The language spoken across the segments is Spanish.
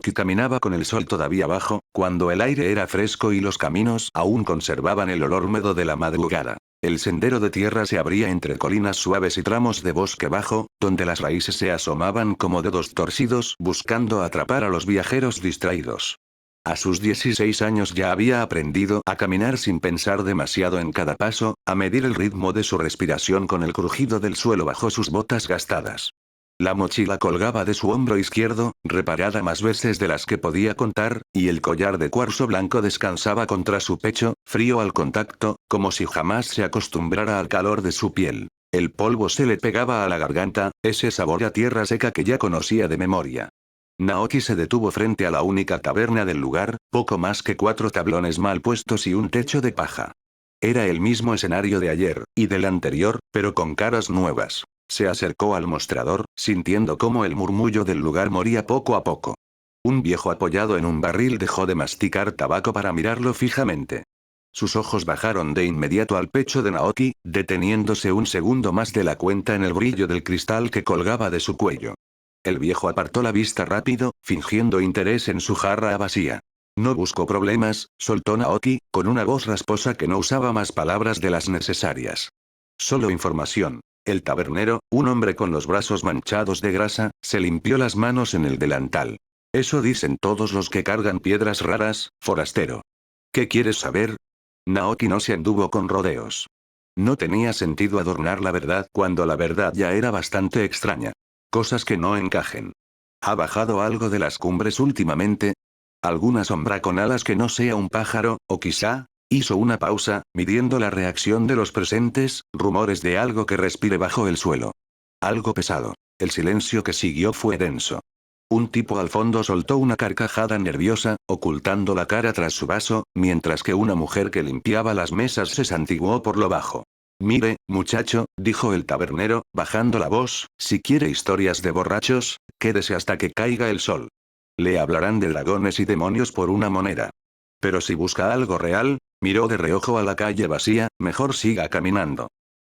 Naoki caminaba con el sol todavía bajo, cuando el aire era fresco y los caminos aún conservaban el olor húmedo de la madrugada. El sendero de tierra se abría entre colinas suaves y tramos de bosque bajo, donde las raíces se asomaban como dedos torcidos buscando atrapar a los viajeros distraídos. A sus 16 años ya había aprendido a caminar sin pensar demasiado en cada paso, a medir el ritmo de su respiración con el crujido del suelo bajo sus botas gastadas. La mochila colgaba de su hombro izquierdo, reparada más veces de las que podía contar, y el collar de cuarzo blanco descansaba contra su pecho, frío al contacto, como si jamás se acostumbrara al calor de su piel. El polvo se le pegaba a la garganta, ese sabor a tierra seca que ya conocía de memoria. Naoki se detuvo frente a la única taberna del lugar, poco más que 4 tablones mal puestos y un techo de paja. Era el mismo escenario de ayer, y del anterior, pero con caras nuevas. Se acercó al mostrador, sintiendo cómo el murmullo del lugar moría poco a poco. Un viejo apoyado en un barril dejó de masticar tabaco para mirarlo fijamente. Sus ojos bajaron de inmediato al pecho de Naoki, deteniéndose un segundo más de la cuenta en el brillo del cristal que colgaba de su cuello. El viejo apartó la vista rápido, fingiendo interés en su jarra vacía. No busco problemas, soltó Naoki, con una voz rasposa que no usaba más palabras de las necesarias. Solo información. El tabernero, un hombre con los brazos manchados de grasa, se limpió las manos en el delantal. Eso dicen todos los que cargan piedras raras, forastero. ¿Qué quieres saber? Naoki no se anduvo con rodeos. No tenía sentido adornar la verdad cuando la verdad ya era bastante extraña. Cosas que no encajen. ¿Ha bajado algo de las cumbres últimamente? ¿Alguna sombra con alas que no sea un pájaro, o quizá? Hizo una pausa, midiendo la reacción de los presentes, rumores de algo que respire bajo el suelo. Algo pesado. El silencio que siguió fue denso. Un tipo al fondo soltó una carcajada nerviosa, ocultando la cara tras su vaso, mientras que una mujer que limpiaba las mesas se santiguó por lo bajo. Mire, muchacho, dijo el tabernero, bajando la voz, si quiere historias de borrachos, quédese hasta que caiga el sol. Le hablarán de dragones y demonios por una moneda. Pero si busca algo real, miró de reojo a la calle vacía, mejor siga caminando.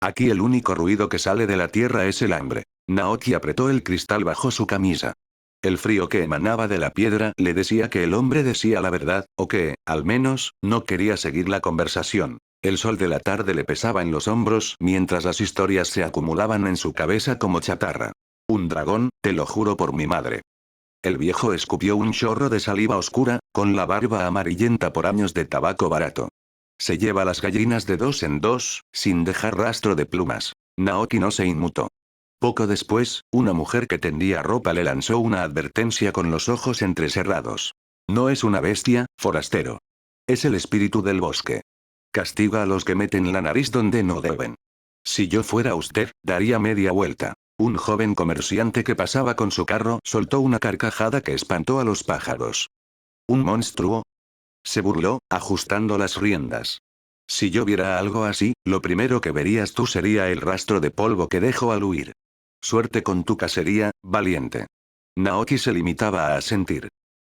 Aquí el único ruido que sale de la tierra es el hambre. Naoki apretó el cristal bajo su camisa. El frío que emanaba de la piedra le decía que el hombre decía la verdad, o que, al menos, no quería seguir la conversación. El sol de la tarde le pesaba en los hombros mientras las historias se acumulaban en su cabeza como chatarra. Un dragón, te lo juro por mi madre. El viejo escupió un chorro de saliva oscura, con la barba amarillenta por años de tabaco barato. Se lleva las gallinas de 2 en 2, sin dejar rastro de plumas. Naoki no se inmutó. Poco después, una mujer que tendía ropa le lanzó una advertencia con los ojos entrecerrados. No es una bestia, forastero. Es el espíritu del bosque. Castiga a los que meten la nariz donde no deben. Si yo fuera usted, daría media vuelta. Un joven comerciante que pasaba con su carro soltó una carcajada que espantó a los pájaros. ¿Un monstruo? Se burló, ajustando las riendas. Si yo viera algo así, lo primero que verías tú sería el rastro de polvo que dejo al huir. Suerte con tu cacería, valiente. Naoki se limitaba a asentir.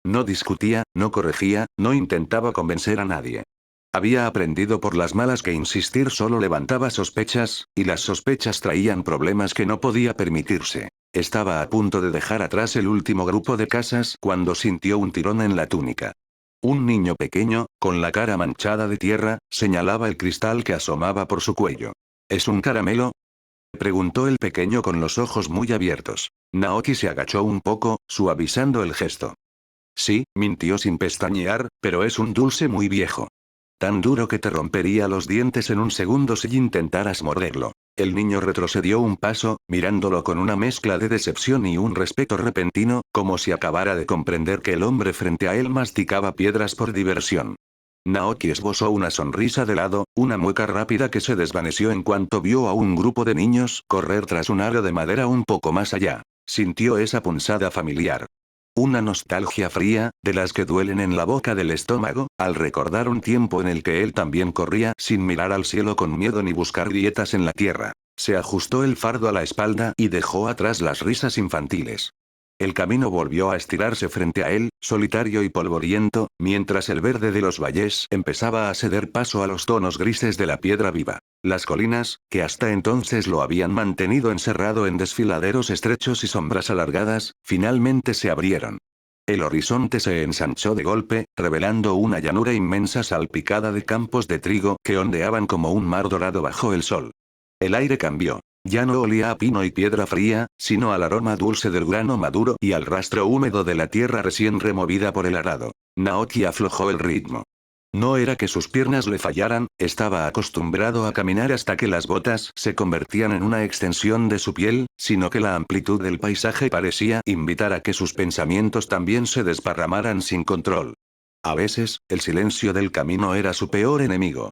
No discutía, no corregía, no intentaba convencer a nadie. Había aprendido por las malas que insistir solo levantaba sospechas, y las sospechas traían problemas que no podía permitirse. Estaba a punto de dejar atrás el último grupo de casas cuando sintió un tirón en la túnica. Un niño pequeño, con la cara manchada de tierra, señalaba el cristal que asomaba por su cuello. ¿Es un caramelo? Preguntó el pequeño con los ojos muy abiertos. Naoki se agachó un poco, suavizando el gesto. Sí, mintió sin pestañear, pero es un dulce muy viejo. Tan duro que te rompería los dientes en un segundo si intentaras morderlo. El niño retrocedió un paso, mirándolo con una mezcla de decepción y un respeto repentino, como si acabara de comprender que el hombre frente a él masticaba piedras por diversión. Naoki esbozó una sonrisa de lado, una mueca rápida que se desvaneció en cuanto vio a un grupo de niños correr tras un aro de madera un poco más allá. Sintió esa punzada familiar. Una nostalgia fría, de las que duelen en la boca del estómago, al recordar un tiempo en el que él también corría sin mirar al cielo con miedo ni buscar grietas en la tierra. Se ajustó el fardo a la espalda y dejó atrás las risas infantiles. El camino volvió a estirarse frente a él, solitario y polvoriento, mientras el verde de los valles empezaba a ceder paso a los tonos grises de la piedra viva. Las colinas, que hasta entonces lo habían mantenido encerrado en desfiladeros estrechos y sombras alargadas, finalmente se abrieron. El horizonte se ensanchó de golpe, revelando una llanura inmensa salpicada de campos de trigo que ondeaban como un mar dorado bajo el sol. El aire cambió. Ya no olía a pino y piedra fría, sino al aroma dulce del grano maduro y al rastro húmedo de la tierra recién removida por el arado. Naoki aflojó el ritmo. No era que sus piernas le fallaran, estaba acostumbrado a caminar hasta que las botas se convertían en una extensión de su piel, sino que la amplitud del paisaje parecía invitar a que sus pensamientos también se desparramaran sin control. A veces, el silencio del camino era su peor enemigo.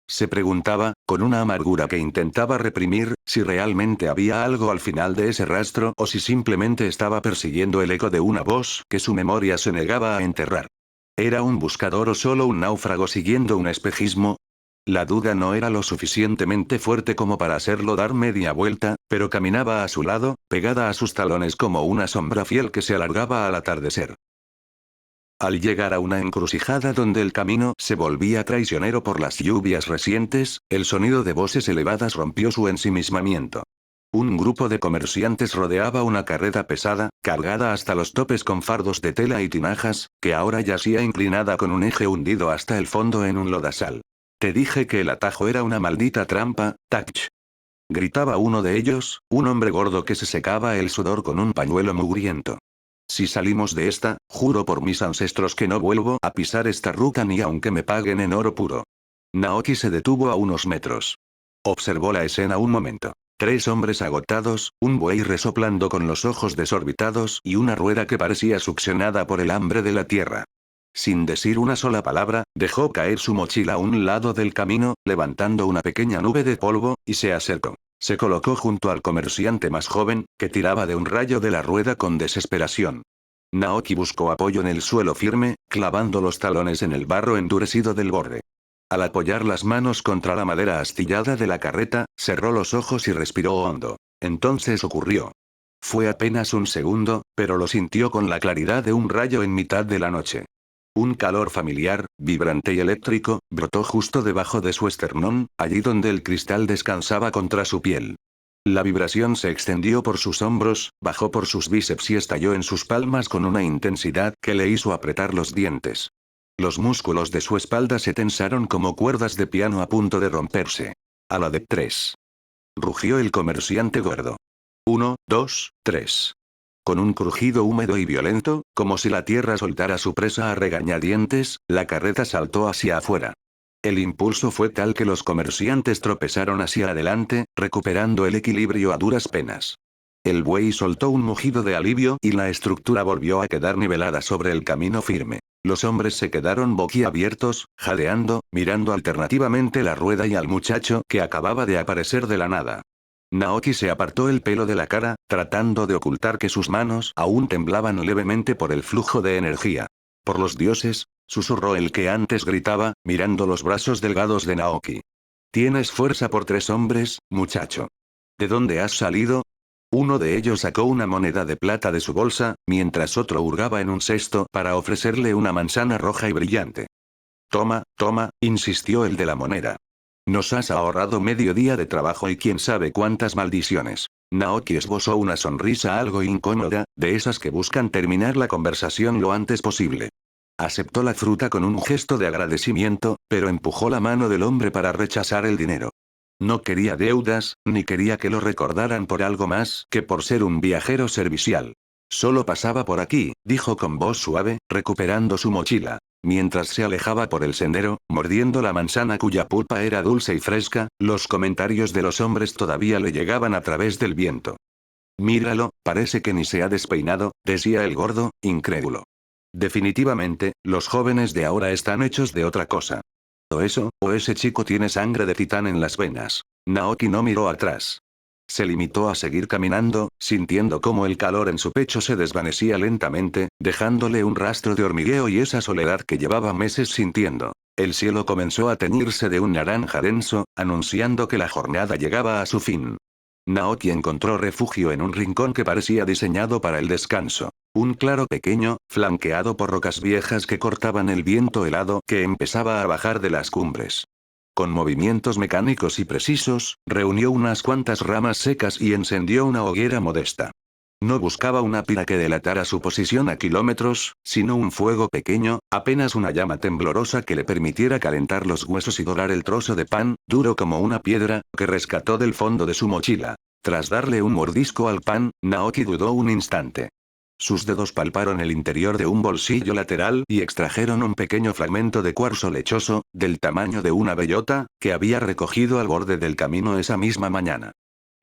Se preguntaba, con una amargura que intentaba reprimir, si realmente había algo al final de ese rastro o si simplemente estaba persiguiendo el eco de una voz que su memoria se negaba a enterrar. ¿Era un buscador o solo un náufrago siguiendo un espejismo? La duda no era lo suficientemente fuerte como para hacerlo dar media vuelta, pero caminaba a su lado, pegada a sus talones como una sombra fiel que se alargaba al atardecer. Al llegar a una encrucijada donde el camino se volvía traicionero por las lluvias recientes, el sonido de voces elevadas rompió su ensimismamiento. Un grupo de comerciantes rodeaba una carreta pesada, cargada hasta los topes con fardos de tela y tinajas, que ahora yacía inclinada con un eje hundido hasta el fondo en un lodazal. Te dije que el atajo era una maldita trampa, Tach. Gritaba uno de ellos, un hombre gordo que se secaba el sudor con un pañuelo mugriento. Si salimos de esta, juro por mis ancestros que no vuelvo a pisar esta ruta ni aunque me paguen en oro puro. Naoki se detuvo a unos metros. Observó la escena un momento. 3 hombres agotados, un buey resoplando con los ojos desorbitados y una rueda que parecía succionada por el hambre de la tierra. Sin decir una sola palabra, dejó caer su mochila a un lado del camino, levantando una pequeña nube de polvo, y se acercó. Se colocó junto al comerciante más joven, que tiraba de un rayo de la rueda con desesperación. Naoki buscó apoyo en el suelo firme, clavando los talones en el barro endurecido del borde. Al apoyar las manos contra la madera astillada de la carreta, cerró los ojos y respiró hondo. Entonces ocurrió. Fue apenas un segundo, pero lo sintió con la claridad de un rayo en mitad de la noche. Un calor familiar, vibrante y eléctrico, brotó justo debajo de su esternón, allí donde el cristal descansaba contra su piel. La vibración se extendió por sus hombros, bajó por sus bíceps y estalló en sus palmas con una intensidad que le hizo apretar los dientes. Los músculos de su espalda se tensaron como cuerdas de piano a punto de romperse. A la de 3. Rugió el comerciante gordo. 1, 2, 3. Con un crujido húmedo y violento, como si la tierra soltara su presa a regañadientes, la carreta saltó hacia afuera. El impulso fue tal que los comerciantes tropezaron hacia adelante, recuperando el equilibrio a duras penas. El buey soltó un mugido de alivio y la estructura volvió a quedar nivelada sobre el camino firme. Los hombres se quedaron boquiabiertos, jadeando, mirando alternativamente la rueda y al muchacho que acababa de aparecer de la nada. Naoki se apartó el pelo de la cara, tratando de ocultar que sus manos aún temblaban levemente por el flujo de energía. Por los dioses, susurró el que antes gritaba, mirando los brazos delgados de Naoki. Tienes fuerza por 3 hombres, muchacho. ¿De dónde has salido? Uno de ellos sacó una moneda de plata de su bolsa, mientras otro hurgaba en un cesto para ofrecerle una manzana roja y brillante. Toma, toma, insistió el de la moneda. Nos has ahorrado medio día de trabajo y quién sabe cuántas maldiciones. Naoki esbozó una sonrisa algo incómoda, de esas que buscan terminar la conversación lo antes posible. Aceptó la fruta con un gesto de agradecimiento, pero empujó la mano del hombre para rechazar el dinero. No quería deudas, ni quería que lo recordaran por algo más que por ser un viajero servicial. Solo pasaba por aquí, dijo con voz suave, recuperando su mochila. Mientras se alejaba por el sendero, mordiendo la manzana cuya pulpa era dulce y fresca, los comentarios de los hombres todavía le llegaban a través del viento. Míralo, parece que ni se ha despeinado, decía el gordo, incrédulo. Definitivamente, los jóvenes de ahora están hechos de otra cosa. O eso, o ese chico tiene sangre de titán en las venas. Naoki no miró atrás. Se limitó a seguir caminando, sintiendo cómo el calor en su pecho se desvanecía lentamente, dejándole un rastro de hormigueo y esa soledad que llevaba meses sintiendo. El cielo comenzó a teñirse de un naranja denso, anunciando que la jornada llegaba a su fin. Naoki encontró refugio en un rincón que parecía diseñado para el descanso. Un claro pequeño, flanqueado por rocas viejas que cortaban el viento helado que empezaba a bajar de las cumbres. Con movimientos mecánicos y precisos, reunió unas cuantas ramas secas y encendió una hoguera modesta. No buscaba una pira que delatara su posición a kilómetros, sino un fuego pequeño, apenas una llama temblorosa que le permitiera calentar los huesos y dorar el trozo de pan, duro como una piedra, que rescató del fondo de su mochila. Tras darle un mordisco al pan, Naoki dudó un instante. Sus dedos palparon el interior de un bolsillo lateral y extrajeron un pequeño fragmento de cuarzo lechoso, del tamaño de una bellota, que había recogido al borde del camino esa misma mañana.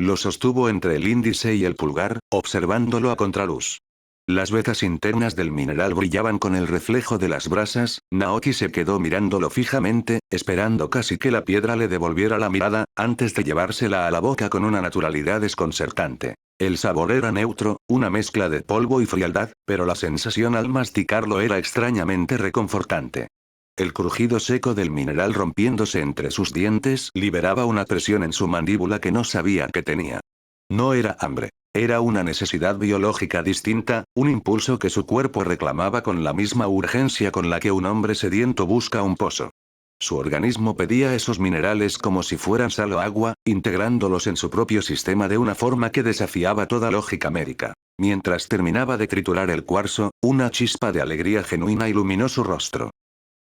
Lo sostuvo entre el índice y el pulgar, observándolo a contraluz. Las vetas internas del mineral brillaban con el reflejo de las brasas. Naoki se quedó mirándolo fijamente, esperando casi que la piedra le devolviera la mirada, antes de llevársela a la boca con una naturalidad desconcertante. El sabor era neutro, una mezcla de polvo y frialdad, pero la sensación al masticarlo era extrañamente reconfortante. El crujido seco del mineral rompiéndose entre sus dientes liberaba una presión en su mandíbula que no sabía que tenía. No era hambre. Era una necesidad biológica distinta, un impulso que su cuerpo reclamaba con la misma urgencia con la que un hombre sediento busca un pozo. Su organismo pedía esos minerales como si fueran sal o agua, integrándolos en su propio sistema de una forma que desafiaba toda lógica médica. Mientras terminaba de triturar el cuarzo, una chispa de alegría genuina iluminó su rostro.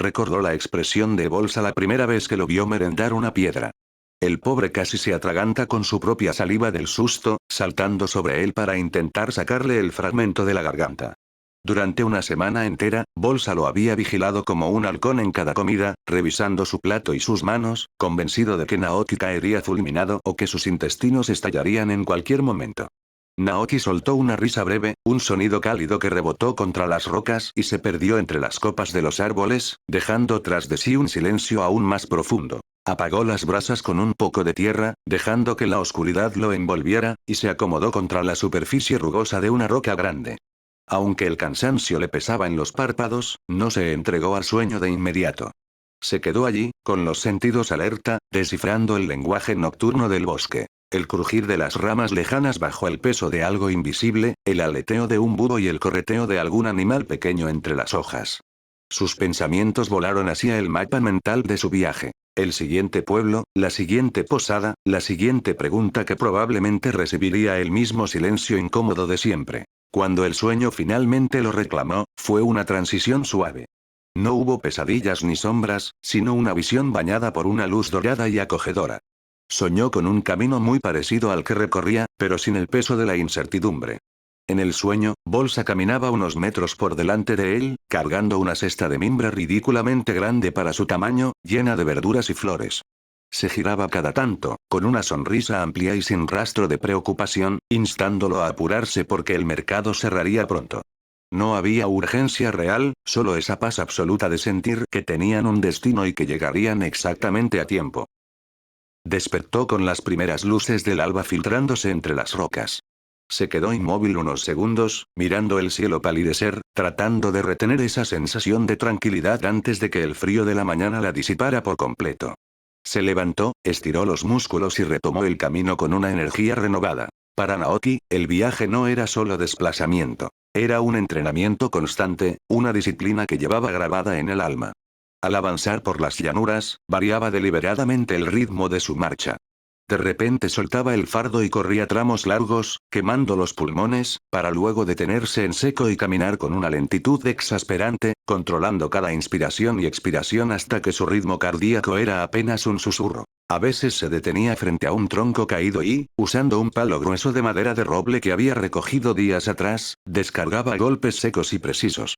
Recordó la expresión de Bolsa la primera vez que lo vio merendar una piedra. El pobre casi se atraganta con su propia saliva del susto, saltando sobre él para intentar sacarle el fragmento de la garganta. Durante una semana entera, Bolsa lo había vigilado como un halcón en cada comida, revisando su plato y sus manos, convencido de que Naoki caería fulminado o que sus intestinos estallarían en cualquier momento. Naoki soltó una risa breve, un sonido cálido que rebotó contra las rocas y se perdió entre las copas de los árboles, dejando tras de sí un silencio aún más profundo. Apagó las brasas con un poco de tierra, dejando que la oscuridad lo envolviera, y se acomodó contra la superficie rugosa de una roca grande. Aunque el cansancio le pesaba en los párpados, no se entregó al sueño de inmediato. Se quedó allí, con los sentidos alerta, descifrando el lenguaje nocturno del bosque. El crujir de las ramas lejanas bajo el peso de algo invisible, el aleteo de un búho y el correteo de algún animal pequeño entre las hojas. Sus pensamientos volaron hacia el mapa mental de su viaje. El siguiente pueblo, la siguiente posada, la siguiente pregunta que probablemente recibiría el mismo silencio incómodo de siempre. Cuando el sueño finalmente lo reclamó, fue una transición suave. No hubo pesadillas ni sombras, sino una visión bañada por una luz dorada y acogedora. Soñó con un camino muy parecido al que recorría, pero sin el peso de la incertidumbre. En el sueño, Bolsa caminaba unos metros por delante de él, cargando una cesta de mimbre ridículamente grande para su tamaño, llena de verduras y flores. Se giraba cada tanto, con una sonrisa amplia y sin rastro de preocupación, instándolo a apurarse porque el mercado cerraría pronto. No había urgencia real, solo esa paz absoluta de sentir que tenían un destino y que llegarían exactamente a tiempo. Despertó con las primeras luces del alba filtrándose entre las rocas. Se quedó inmóvil unos segundos, mirando el cielo palidecer, tratando de retener esa sensación de tranquilidad antes de que el frío de la mañana la disipara por completo. Se levantó, estiró los músculos y retomó el camino con una energía renovada. Para Naoki, el viaje no era solo desplazamiento. Era un entrenamiento constante, una disciplina que llevaba grabada en el alma. Al avanzar por las llanuras, variaba deliberadamente el ritmo de su marcha. De repente soltaba el fardo y corría tramos largos, quemando los pulmones, para luego detenerse en seco y caminar con una lentitud exasperante, controlando cada inspiración y expiración hasta que su ritmo cardíaco era apenas un susurro. A veces se detenía frente a un tronco caído y, usando un palo grueso de madera de roble que había recogido días atrás, descargaba golpes secos y precisos.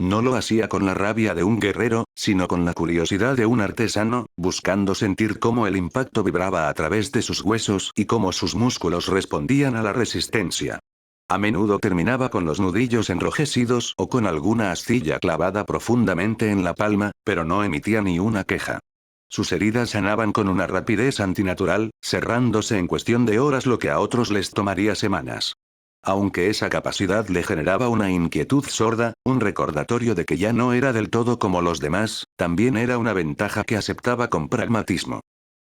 No lo hacía con la rabia de un guerrero, sino con la curiosidad de un artesano, buscando sentir cómo el impacto vibraba a través de sus huesos y cómo sus músculos respondían a la resistencia. A menudo terminaba con los nudillos enrojecidos o con alguna astilla clavada profundamente en la palma, pero no emitía ni una queja. Sus heridas sanaban con una rapidez antinatural, cerrándose en cuestión de horas lo que a otros les tomaría semanas. Aunque esa capacidad le generaba una inquietud sorda, un recordatorio de que ya no era del todo como los demás, también era una ventaja que aceptaba con pragmatismo.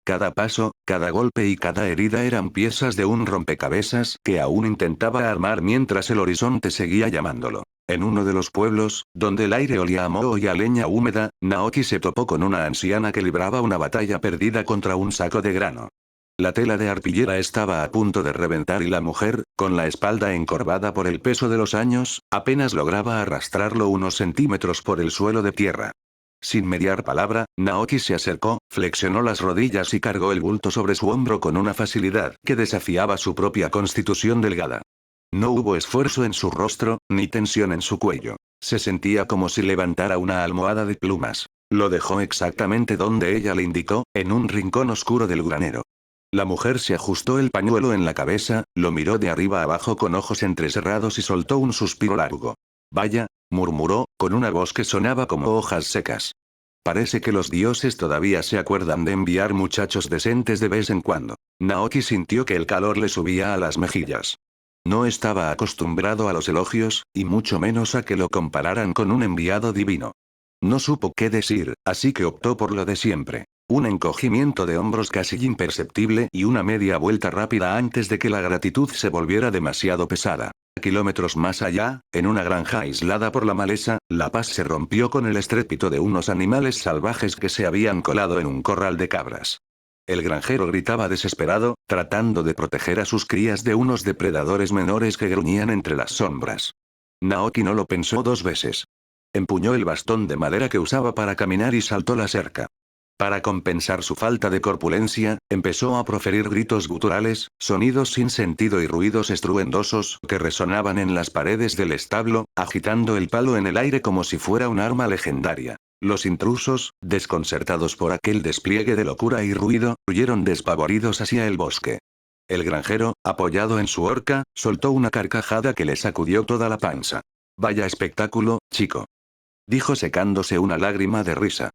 Cada paso, cada golpe y cada herida eran piezas de un rompecabezas que aún intentaba armar mientras el horizonte seguía llamándolo. En uno de los pueblos, donde el aire olía a moho y a leña húmeda, Naoki se topó con una anciana que libraba una batalla perdida contra un saco de grano. La tela de arpillera estaba a punto de reventar y la mujer, con la espalda encorvada por el peso de los años, apenas lograba arrastrarlo unos centímetros por el suelo de tierra. Sin mediar palabra, Naoki se acercó, flexionó las rodillas y cargó el bulto sobre su hombro con una facilidad que desafiaba su propia constitución delgada. No hubo esfuerzo en su rostro, ni tensión en su cuello. Se sentía como si levantara una almohada de plumas. Lo dejó exactamente donde ella le indicó, en un rincón oscuro del granero. La mujer se ajustó el pañuelo en la cabeza, lo miró de arriba abajo con ojos entrecerrados y soltó un suspiro largo. Vaya, murmuró, con una voz que sonaba como hojas secas. Parece que los dioses todavía se acuerdan de enviar muchachos decentes de vez en cuando. Naoki sintió que el calor le subía a las mejillas. No estaba acostumbrado a los elogios, y mucho menos a que lo compararan con un enviado divino. No supo qué decir, así que optó por lo de siempre. Un encogimiento de hombros casi imperceptible y una media vuelta rápida antes de que la gratitud se volviera demasiado pesada. Kilómetros más allá, en una granja aislada por la maleza, la paz se rompió con el estrépito de unos animales salvajes que se habían colado en un corral de cabras. El granjero gritaba desesperado, tratando de proteger a sus crías de unos depredadores menores que gruñían entre las sombras. Naoki no lo pensó dos veces. Empuñó el bastón de madera que usaba para caminar y saltó la cerca. Para compensar su falta de corpulencia, empezó a proferir gritos guturales, sonidos sin sentido y ruidos estruendosos que resonaban en las paredes del establo, agitando el palo en el aire como si fuera un arma legendaria. Los intrusos, desconcertados por aquel despliegue de locura y ruido, huyeron despavoridos hacia el bosque. El granjero, apoyado en su horca, soltó una carcajada que le sacudió toda la panza. Vaya espectáculo, chico. Dijo secándose una lágrima de risa.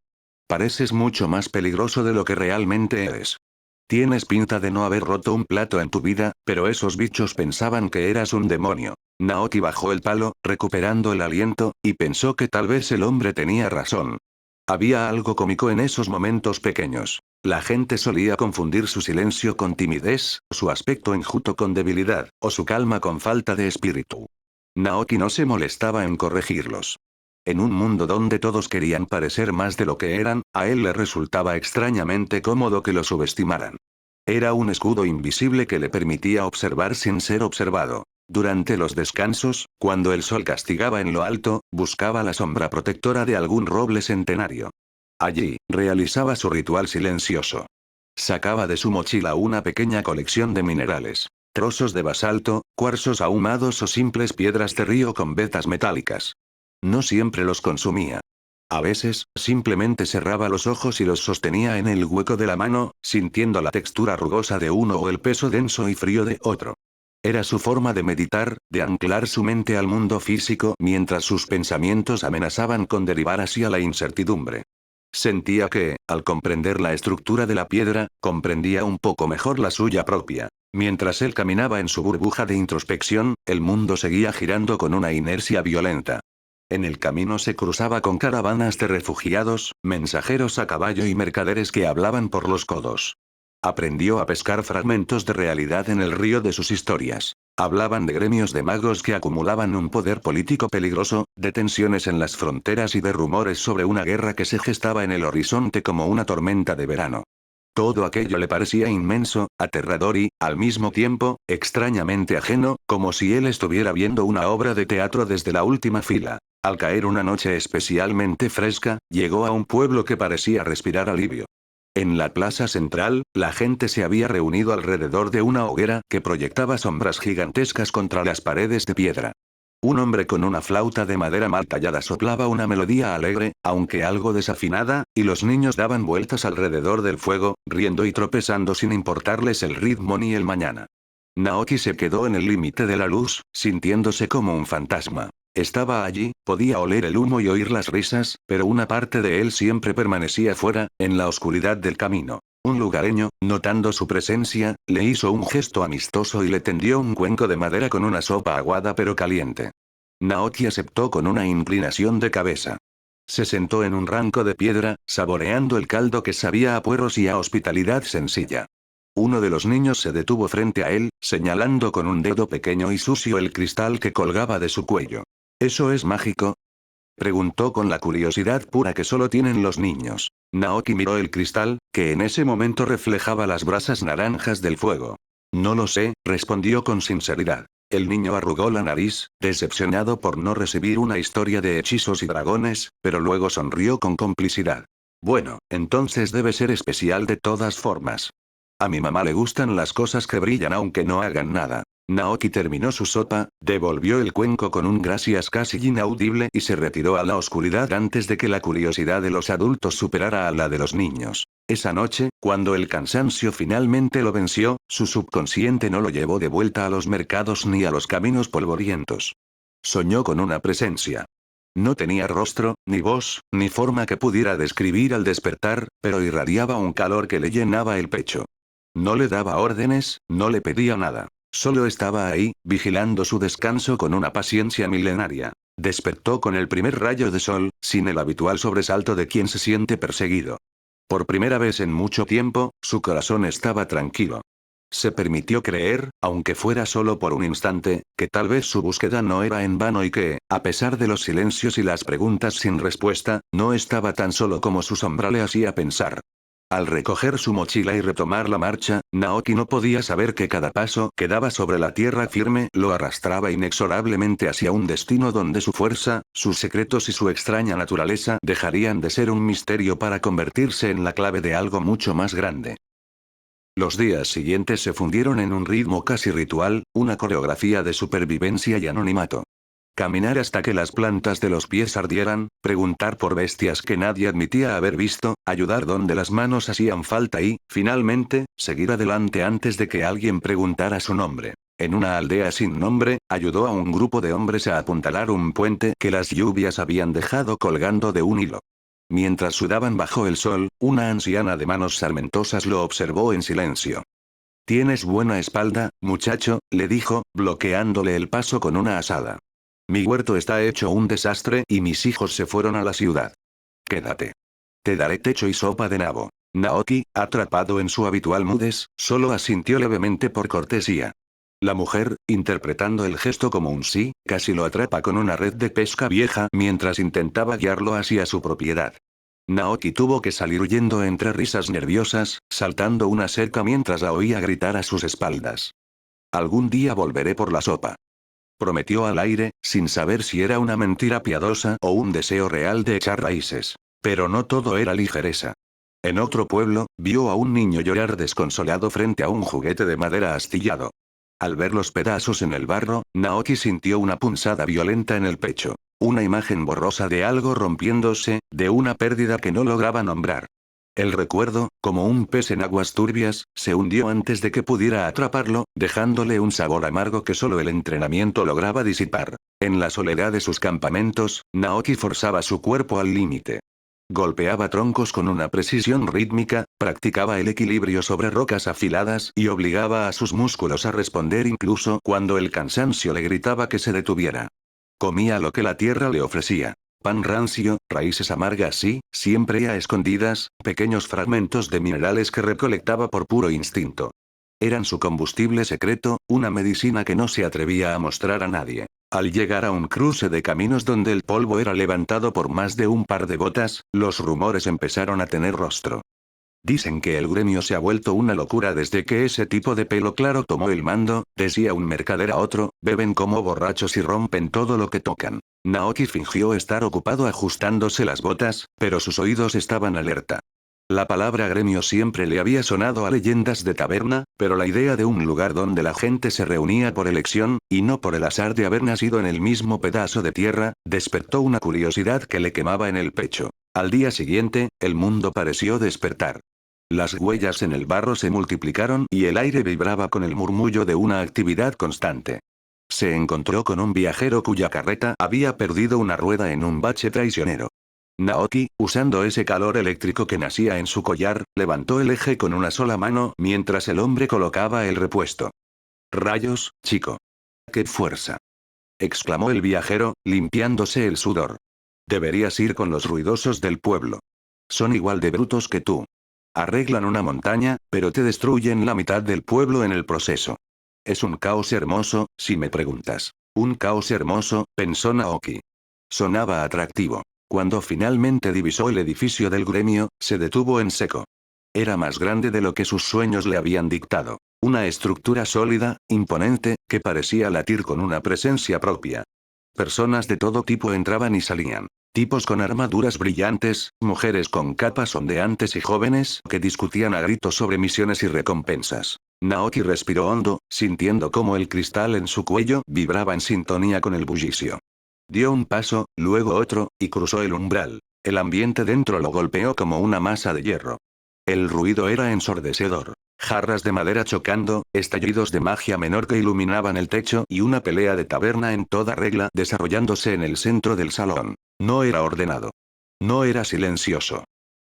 Pareces mucho más peligroso de lo que realmente eres. Tienes pinta de no haber roto un plato en tu vida, pero esos bichos pensaban que eras un demonio. Naoki bajó el palo, recuperando el aliento, y pensó que tal vez el hombre tenía razón. Había algo cómico en esos momentos pequeños. La gente solía confundir su silencio con timidez, su aspecto enjuto con debilidad, o su calma con falta de espíritu. Naoki no se molestaba en corregirlos. En un mundo donde todos querían parecer más de lo que eran, a él le resultaba extrañamente cómodo que lo subestimaran. Era un escudo invisible que le permitía observar sin ser observado. Durante los descansos, cuando el sol castigaba en lo alto, buscaba la sombra protectora de algún roble centenario. Allí, realizaba su ritual silencioso. Sacaba de su mochila una pequeña colección de minerales. Trozos de basalto, cuarzos ahumados o simples piedras de río con vetas metálicas. No siempre los consumía. A veces, simplemente cerraba los ojos y los sostenía en el hueco de la mano, sintiendo la textura rugosa de uno o el peso denso y frío de otro. Era su forma de meditar, de anclar su mente al mundo físico mientras sus pensamientos amenazaban con derivar hacia la incertidumbre. Sentía que, al comprender la estructura de la piedra, comprendía un poco mejor la suya propia. Mientras él caminaba en su burbuja de introspección, el mundo seguía girando con una inercia violenta. En el camino se cruzaba con caravanas de refugiados, mensajeros a caballo y mercaderes que hablaban por los codos. Aprendió a pescar fragmentos de realidad en el río de sus historias. Hablaban de gremios de magos que acumulaban un poder político peligroso, de tensiones en las fronteras y de rumores sobre una guerra que se gestaba en el horizonte como una tormenta de verano. Todo aquello le parecía inmenso, aterrador y, al mismo tiempo, extrañamente ajeno, como si él estuviera viendo una obra de teatro desde la última fila. Al caer una noche especialmente fresca, llegó a un pueblo que parecía respirar alivio. En la plaza central, la gente se había reunido alrededor de una hoguera que proyectaba sombras gigantescas contra las paredes de piedra. Un hombre con una flauta de madera mal tallada soplaba una melodía alegre, aunque algo desafinada, y los niños daban vueltas alrededor del fuego, riendo y tropezando sin importarles el ritmo ni el mañana. Naoki se quedó en el límite de la luz, sintiéndose como un fantasma. Estaba allí, podía oler el humo y oír las risas, pero una parte de él siempre permanecía fuera, en la oscuridad del camino. Un lugareño, notando su presencia, le hizo un gesto amistoso y le tendió un cuenco de madera con una sopa aguada pero caliente. Naoki aceptó con una inclinación de cabeza. Se sentó en un ranco de piedra, saboreando el caldo que sabía a puerros y a hospitalidad sencilla. Uno de los niños se detuvo frente a él, señalando con un dedo pequeño y sucio el cristal que colgaba de su cuello. ¿Eso es mágico?, Preguntó con la curiosidad pura que solo tienen los niños. Naoki miró el cristal, que en ese momento reflejaba las brasas naranjas del fuego. No lo sé, respondió con sinceridad. El niño arrugó la nariz, decepcionado por no recibir una historia de hechizos y dragones, pero luego sonrió con complicidad. Bueno, entonces debe ser especial de todas formas. A mi mamá le gustan las cosas que brillan aunque no hagan nada. Naoki terminó su sopa, devolvió el cuenco con un gracias casi inaudible y se retiró a la oscuridad antes de que la curiosidad de los adultos superara a la de los niños. Esa noche, cuando el cansancio finalmente lo venció, su subconsciente no lo llevó de vuelta a los mercados ni a los caminos polvorientos. Soñó con una presencia. No tenía rostro, ni voz, ni forma que pudiera describir al despertar, pero irradiaba un calor que le llenaba el pecho. No le daba órdenes, no le pedía nada. Solo estaba ahí, vigilando su descanso con una paciencia milenaria. Despertó con el primer rayo de sol, sin el habitual sobresalto de quien se siente perseguido. Por primera vez en mucho tiempo, su corazón estaba tranquilo. Se permitió creer, aunque fuera solo por un instante, que tal vez su búsqueda no era en vano y que, a pesar de los silencios y las preguntas sin respuesta, no estaba tan solo como su sombra le hacía pensar. Al recoger su mochila y retomar la marcha, Naoki no podía saber que cada paso que daba sobre la tierra firme lo arrastraba inexorablemente hacia un destino donde su fuerza, sus secretos y su extraña naturaleza dejarían de ser un misterio para convertirse en la clave de algo mucho más grande. Los días siguientes se fundieron en un ritmo casi ritual, una coreografía de supervivencia y anonimato. Caminar hasta que las plantas de los pies ardieran, preguntar por bestias que nadie admitía haber visto, ayudar donde las manos hacían falta y, finalmente, seguir adelante antes de que alguien preguntara su nombre. En una aldea sin nombre, ayudó a un grupo de hombres a apuntalar un puente que las lluvias habían dejado colgando de un hilo. Mientras sudaban bajo el sol, una anciana de manos sarmentosas lo observó en silencio. «Tienes buena espalda, muchacho», le dijo, bloqueándole el paso con una asada. «Mi huerto está hecho un desastre y mis hijos se fueron a la ciudad. Quédate. Te daré techo y sopa de nabo». Naoki, atrapado en su habitual mudez, solo asintió levemente por cortesía. La mujer, interpretando el gesto como un sí, casi lo atrapa con una red de pesca vieja mientras intentaba guiarlo hacia su propiedad. Naoki tuvo que salir huyendo entre risas nerviosas, saltando una cerca mientras la oía gritar a sus espaldas. «Algún día volveré por la sopa». Prometió al aire, sin saber si era una mentira piadosa o un deseo real de echar raíces. Pero no todo era ligereza. En otro pueblo, vio a un niño llorar desconsolado frente a un juguete de madera astillado. Al ver los pedazos en el barro, Naoki sintió una punzada violenta en el pecho. Una imagen borrosa de algo rompiéndose, de una pérdida que no lograba nombrar. El recuerdo, como un pez en aguas turbias, se hundió antes de que pudiera atraparlo, dejándole un sabor amargo que solo el entrenamiento lograba disipar. En la soledad de sus campamentos, Naoki forzaba su cuerpo al límite. Golpeaba troncos con una precisión rítmica, practicaba el equilibrio sobre rocas afiladas y obligaba a sus músculos a responder incluso cuando el cansancio le gritaba que se detuviera. Comía lo que la tierra le ofrecía. Pan rancio, raíces amargas y, siempre a escondidas, pequeños fragmentos de minerales que recolectaba por puro instinto. Eran su combustible secreto, una medicina que no se atrevía a mostrar a nadie. Al llegar a un cruce de caminos donde el polvo era levantado por más de un par de botas, los rumores empezaron a tener rostro. «Dicen que el gremio se ha vuelto una locura desde que ese tipo de pelo claro tomó el mando», decía un mercader a otro, «beben como borrachos y rompen todo lo que tocan». Naoki fingió estar ocupado ajustándose las botas, pero sus oídos estaban alerta. La palabra gremio siempre le había sonado a leyendas de taberna, pero la idea de un lugar donde la gente se reunía por elección, y no por el azar de haber nacido en el mismo pedazo de tierra, despertó una curiosidad que le quemaba en el pecho. Al día siguiente, el mundo pareció despertar. Las huellas en el barro se multiplicaron y el aire vibraba con el murmullo de una actividad constante. Se encontró con un viajero cuya carreta había perdido una rueda en un bache traicionero. Naoki, usando ese calor eléctrico que nacía en su collar, levantó el eje con una sola mano mientras el hombre colocaba el repuesto. «Rayos, chico. ¡Qué fuerza!», exclamó el viajero, limpiándose el sudor. «Deberías ir con los ruidosos del pueblo. Son igual de brutos que tú. Arreglan una montaña, pero te destruyen la mitad del pueblo en el proceso. Es un caos hermoso, si me preguntas. Un caos hermoso», pensó Naoki. Sonaba atractivo. Cuando finalmente divisó el edificio del gremio, se detuvo en seco. Era más grande de lo que sus sueños le habían dictado. Una estructura sólida, imponente, que parecía latir con una presencia propia. Personas de todo tipo entraban y salían. Tipos con armaduras brillantes, mujeres con capas ondeantes y jóvenes que discutían a gritos sobre misiones y recompensas. Naoki respiró hondo, sintiendo cómo el cristal en su cuello vibraba en sintonía con el bullicio. Dio un paso, luego otro, y cruzó el umbral. El ambiente dentro lo golpeó como una masa de hierro. El ruido era ensordecedor. Jarras de madera chocando, estallidos de magia menor que iluminaban el techo y una pelea de taberna en toda regla desarrollándose en el centro del salón. No era ordenado. No era silencioso.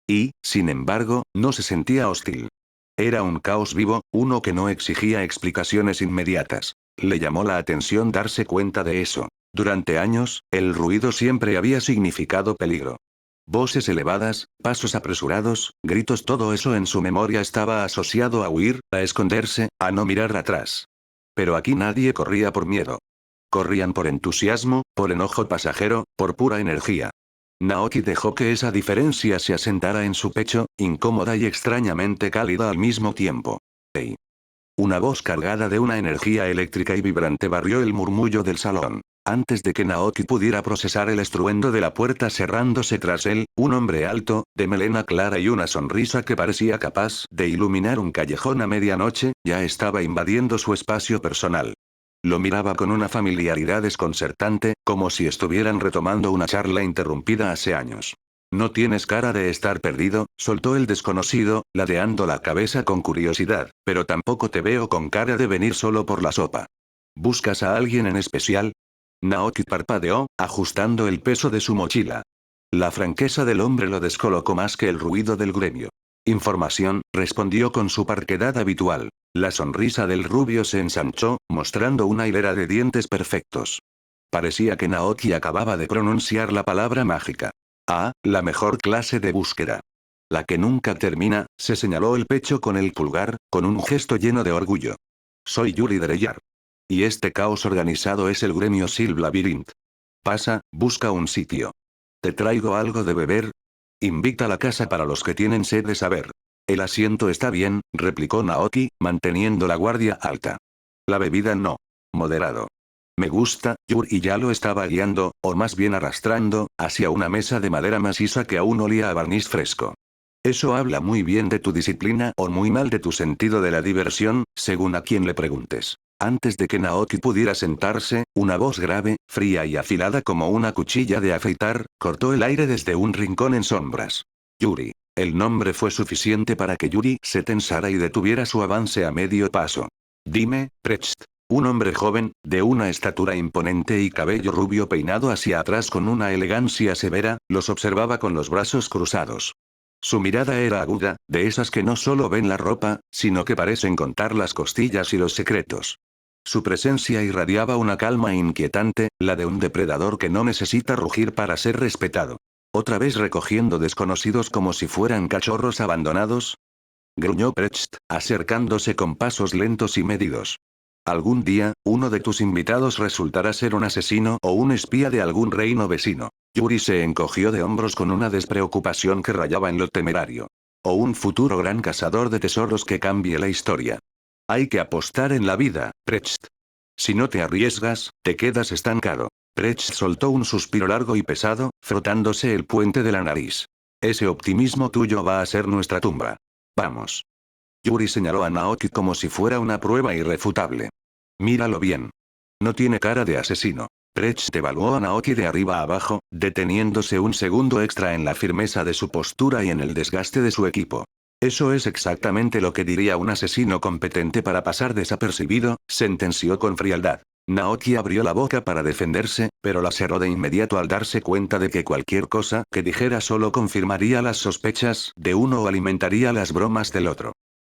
Y, sin embargo, no se sentía hostil. Era un caos vivo, uno que no exigía explicaciones inmediatas. Le llamó la atención darse cuenta de eso. Durante años, el ruido siempre había significado peligro. Voces elevadas, pasos apresurados, gritos, todo eso en su memoria estaba asociado a huir, a esconderse, a no mirar atrás. Pero aquí nadie corría por miedo. Corrían por entusiasmo, por enojo pasajero, por pura energía. Naoki dejó que esa diferencia se asentara en su pecho, incómoda y extrañamente cálida al mismo tiempo. ¡Hey! Una voz cargada de una energía eléctrica y vibrante barrió el murmullo del salón. Antes de que Naoki pudiera procesar el estruendo de la puerta cerrándose tras él, un hombre alto, de melena clara y una sonrisa que parecía capaz de iluminar un callejón a medianoche, ya estaba invadiendo su espacio personal. Lo miraba con una familiaridad desconcertante, como si estuvieran retomando una charla interrumpida hace años. No tienes cara de estar perdido, soltó el desconocido, ladeando la cabeza con curiosidad, pero tampoco te veo con cara de venir solo por la sopa. ¿Buscas a alguien en especial? Naoki parpadeó, ajustando el peso de su mochila. La franqueza del hombre lo descolocó más que el ruido del gremio. Información, respondió con su parquedad habitual. La sonrisa del rubio se ensanchó, mostrando una hilera de dientes perfectos. Parecía que Naoki acababa de pronunciar la palabra mágica. Ah, la mejor clase de búsqueda. La que nunca termina, se señaló el pecho con el pulgar, con un gesto lleno de orgullo. Soy Yuri Dreyar. Y este caos organizado es el gremio Silv Labyrinth. Pasa, busca un sitio. ¿Te traigo algo de beber? Invita a la casa para los que tienen sed de saber. El asiento está bien, replicó Naoki, manteniendo la guardia alta. La bebida no. Moderado. Me gusta, Yuri ya lo estaba guiando, o más bien arrastrando, hacia una mesa de madera maciza que aún olía a barniz fresco. Eso habla muy bien de tu disciplina o muy mal de tu sentido de la diversión, según a quien le preguntes. Antes de que Naoki pudiera sentarse, una voz grave, fría y afilada como una cuchilla de afeitar, cortó el aire desde un rincón en sombras. Yuri. El nombre fue suficiente para que Yuri se tensara y detuviera su avance a medio paso. Dime, Precht. Un hombre joven, de una estatura imponente y cabello rubio peinado hacia atrás con una elegancia severa, los observaba con los brazos cruzados. Su mirada era aguda, de esas que no solo ven la ropa, sino que parecen contar las costillas y los secretos. Su presencia irradiaba una calma inquietante, la de un depredador que no necesita rugir para ser respetado. ¿Otra vez recogiendo desconocidos como si fueran cachorros abandonados? Gruñó Precht, acercándose con pasos lentos y medidos. Algún día, uno de tus invitados resultará ser un asesino o un espía de algún reino vecino. Yuri se encogió de hombros con una despreocupación que rayaba en lo temerario. O un futuro gran cazador de tesoros que cambie la historia. Hay que apostar en la vida, Precht. Si no te arriesgas, te quedas estancado. Precht soltó un suspiro largo y pesado, frotándose el puente de la nariz. Ese optimismo tuyo va a ser nuestra tumba. Vamos. Yuri señaló a Naoki como si fuera una prueba irrefutable. Míralo bien. No tiene cara de asesino. Precht evaluó a Naoki de arriba a abajo, deteniéndose un segundo extra en la firmeza de su postura y en el desgaste de su equipo. Eso es exactamente lo que diría un asesino competente para pasar desapercibido, sentenció con frialdad. Naoki abrió la boca para defenderse, pero la cerró de inmediato al darse cuenta de que cualquier cosa que dijera solo confirmaría las sospechas de uno o alimentaría las bromas del otro.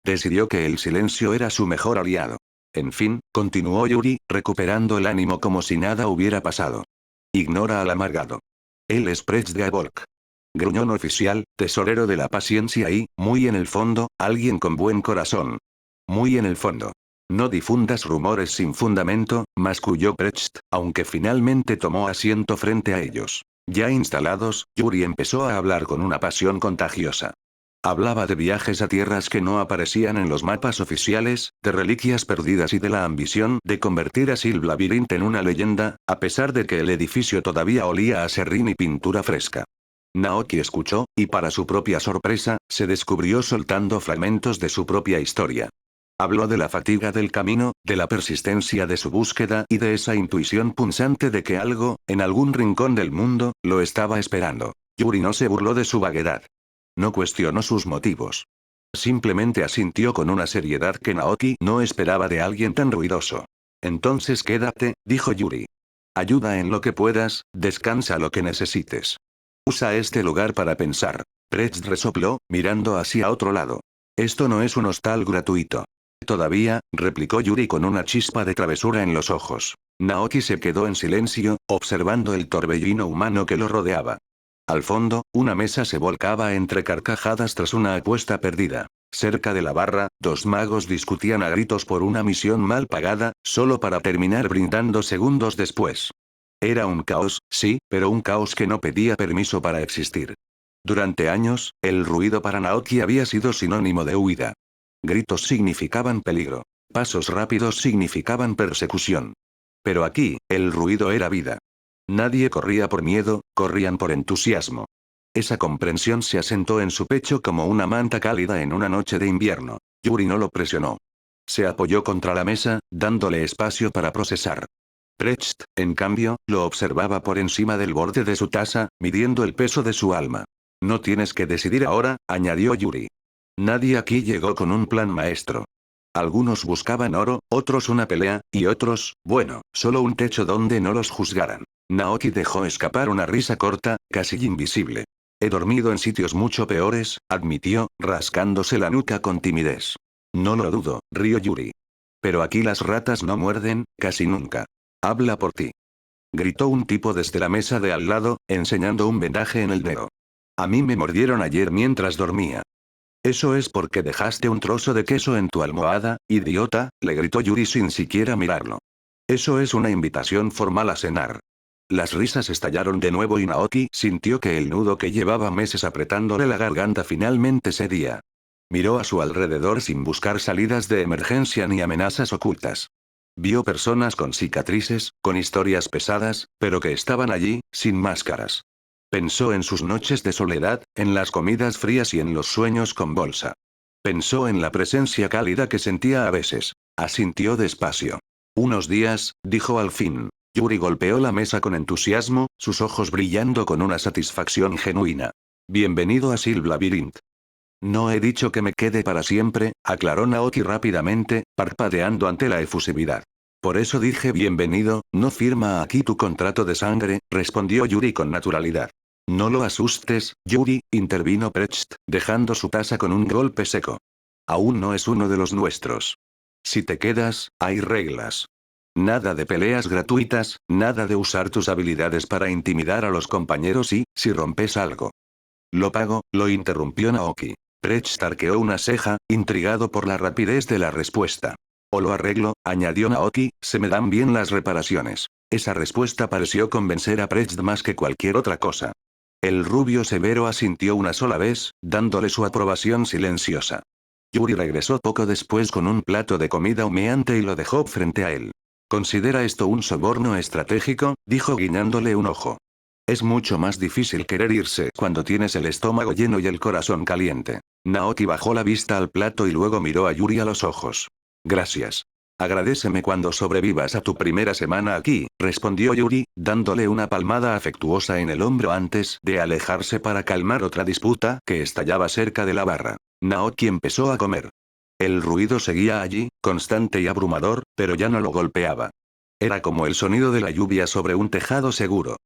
Decidió que el silencio era su mejor aliado. En fin, continuó Yuri, recuperando el ánimo como si nada hubiera pasado. Ignora al amargado. Él es Precht de Abolk. Gruñón oficial, tesorero de la paciencia y, muy en el fondo, alguien con buen corazón. Muy en el fondo. No difundas rumores sin fundamento, masculló Precht, aunque finalmente tomó asiento frente a ellos. Ya instalados, Yuri empezó a hablar con una pasión contagiosa. Hablaba de viajes a tierras que no aparecían en los mapas oficiales, de reliquias perdidas y de la ambición de convertir a Silv Labyrinth en una leyenda, a pesar de que el edificio todavía olía a serrín y pintura fresca. Naoki escuchó, y para su propia sorpresa, se descubrió soltando fragmentos de su propia historia. Habló de la fatiga del camino, de la persistencia de su búsqueda y de esa intuición punzante de que algo, en algún rincón del mundo, lo estaba esperando. Yuri no se burló de su vaguedad. No cuestionó sus motivos. Simplemente asintió con una seriedad que Naoki no esperaba de alguien tan ruidoso. Entonces quédate, dijo Yuri. Ayuda en lo que puedas, descansa lo que necesites. Usa este lugar para pensar. Pretz resopló, mirando hacia otro lado. Esto no es un hostal gratuito. Todavía, replicó Yuri con una chispa de travesura en los ojos. Naoki se quedó en silencio, observando el torbellino humano que lo rodeaba. Al fondo, una mesa se volcaba entre carcajadas tras una apuesta perdida. Cerca de la barra, dos magos discutían a gritos por una misión mal pagada, solo para terminar brindando segundos después. Era un caos, sí, pero un caos que no pedía permiso para existir. Durante años, el ruido para Naoki había sido sinónimo de huida. Gritos significaban peligro. Pasos rápidos significaban persecución. Pero aquí, el ruido era vida. Nadie corría por miedo, corrían por entusiasmo. Esa comprensión se asentó en su pecho como una manta cálida en una noche de invierno. Yuri no lo presionó. Se apoyó contra la mesa, dándole espacio para procesar. Precht, en cambio, lo observaba por encima del borde de su taza, midiendo el peso de su alma. No tienes que decidir ahora, añadió Yuri. Nadie aquí llegó con un plan maestro. Algunos buscaban oro, otros una pelea, y otros, bueno, solo un techo donde no los juzgaran. Naoki dejó escapar una risa corta, casi invisible. He dormido en sitios mucho peores, admitió, rascándose la nuca con timidez. No lo dudo, rió Yuri. Pero aquí las ratas no muerden, casi nunca. Habla por ti. Gritó un tipo desde la mesa de al lado, enseñando un vendaje en el dedo. A mí me mordieron ayer mientras dormía. Eso es porque dejaste un trozo de queso en tu almohada, idiota, le gritó Yuri sin siquiera mirarlo. Eso es una invitación formal a cenar. Las risas estallaron de nuevo y Naoki sintió que el nudo que llevaba meses apretándole la garganta finalmente cedía. Miró a su alrededor sin buscar salidas de emergencia ni amenazas ocultas. Vio personas con cicatrices, con historias pesadas, pero que estaban allí, sin máscaras. Pensó en sus noches de soledad, en las comidas frías y en los sueños con bolsa. Pensó en la presencia cálida que sentía a veces. Asintió despacio. Unos días, dijo al fin. Yuri golpeó la mesa con entusiasmo, sus ojos brillando con una satisfacción genuina. Bienvenido a Silv Labyrinth. No he dicho que me quede para siempre, aclaró Naoki rápidamente, parpadeando ante la efusividad. Por eso dije bienvenido, no firma aquí tu contrato de sangre, respondió Yuri con naturalidad. No lo asustes, Yuri, intervino Precht, dejando su taza con un golpe seco. Aún no es uno de los nuestros. Si te quedas, hay reglas. Nada de peleas gratuitas, nada de usar tus habilidades para intimidar a los compañeros y, si rompes algo. Lo pago, lo interrumpió Naoki. Precht arqueó una ceja, intrigado por la rapidez de la respuesta. O lo arreglo, añadió Naoki, se me dan bien las reparaciones. Esa respuesta pareció convencer a Precht más que cualquier otra cosa. El rubio severo asintió una sola vez, dándole su aprobación silenciosa. Yuri regresó poco después con un plato de comida humeante y lo dejó frente a él. Considera esto un soborno estratégico, dijo guiñándole un ojo. Es mucho más difícil querer irse cuando tienes el estómago lleno y el corazón caliente. Naoki bajó la vista al plato y luego miró a Yuri a los ojos. Gracias. Agradéceme cuando sobrevivas a tu primera semana aquí, respondió Yuri, dándole una palmada afectuosa en el hombro antes de alejarse para calmar otra disputa que estallaba cerca de la barra. Naoki empezó a comer. El ruido seguía allí, constante y abrumador, pero ya no lo golpeaba. Era como el sonido de la lluvia sobre un tejado seguro.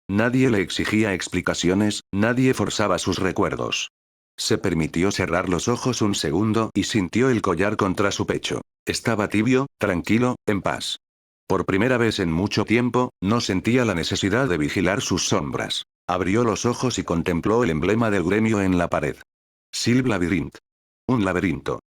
Nadie le exigía explicaciones, nadie forzaba sus recuerdos. Se permitió cerrar los ojos un segundo y sintió el collar contra su pecho. Estaba tibio, tranquilo, en paz. Por primera vez en mucho tiempo, no sentía la necesidad de vigilar sus sombras. Abrió los ojos y contempló el emblema del gremio en la pared. Silv Labyrinth. Un laberinto.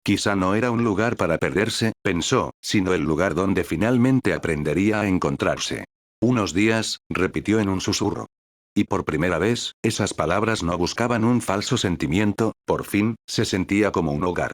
Quizá no era un lugar para perderse, pensó, sino el lugar donde finalmente aprendería a encontrarse. Unos días, repitió en un susurro. Y por primera vez, esas palabras no buscaban un falso sentimiento, por fin, se sentía como un hogar.